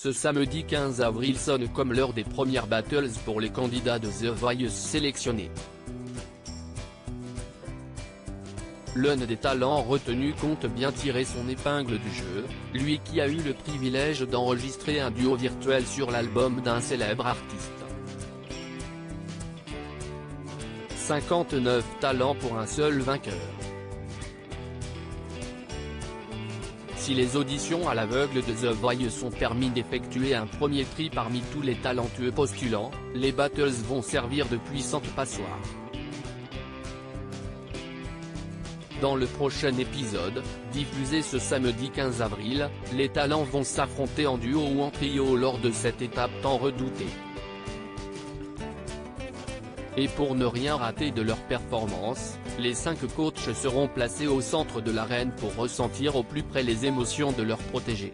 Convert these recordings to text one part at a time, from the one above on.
Ce samedi 15 avril sonne comme l'heure des premières battles pour les candidats de The Voice sélectionnés. L'un des talents retenus compte bien tirer son épingle du jeu, lui qui a eu le privilège d'enregistrer un duo virtuel sur l'album d'un célèbre artiste. 59 talents pour un seul vainqueur. Si les auditions à l'aveugle de The Voice ont permis d'effectuer un premier tri parmi tous les talentueux postulants, les battles vont servir de puissantes passoires. Dans le prochain épisode, diffusé ce samedi 15 avril, les talents vont s'affronter en duo ou en trio lors de cette étape tant redoutée. Et pour ne rien rater de leur performance, les 5 coachs seront placés au centre de l'arène pour ressentir au plus près les émotions de leurs protégés.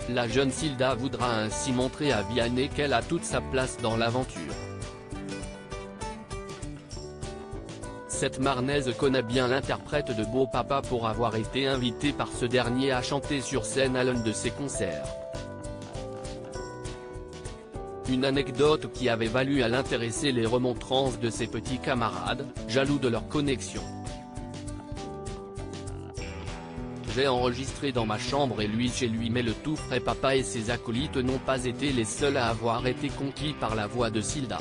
La jeune Silda voudra ainsi montrer à Vianney qu'elle a toute sa place dans l'aventure. Cette Marnaise connaît bien l'interprète de Beau Papa pour avoir été invitée par ce dernier à chanter sur scène à l'un de ses concerts. Une anecdote qui avait valu à l'intéresser les remontrances de ses petits camarades, jaloux de leur connexion. J'ai enregistré dans ma chambre et lui chez lui, mais le tout frais papa et ses acolytes n'ont pas été les seuls à avoir été conquis par la voix de Silda.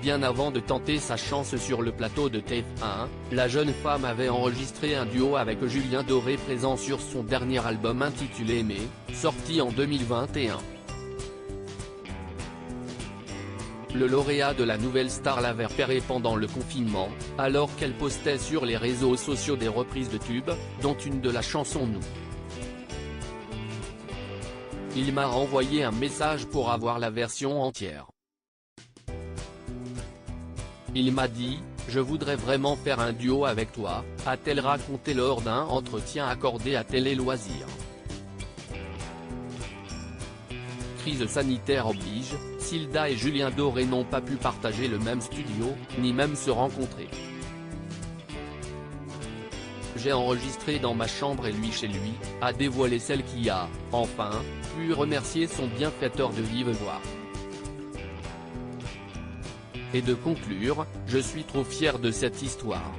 Bien avant de tenter sa chance sur le plateau de TF1, la jeune femme avait enregistré un duo avec Julien Doré présent sur son dernier album intitulé Aimer, sorti en 2021. Le lauréat de la nouvelle star l'avait repéré pendant le confinement, alors qu'elle postait sur les réseaux sociaux des reprises de tubes, dont une de la chanson Nous. Il m'a renvoyé un message pour avoir la version entière. Il m'a dit « Je voudrais vraiment faire un duo avec toi », a-t-elle raconté lors d'un entretien accordé à Télé Loisirs. Crise sanitaire oblige, Silda et Julien Doré n'ont pas pu partager le même studio, ni même se rencontrer. J'ai enregistré dans ma chambre et lui chez lui, a dévoilé celle qui a, enfin, pu remercier son bienfaiteur de vive voix. Et de conclure, je suis trop fier de cette histoire.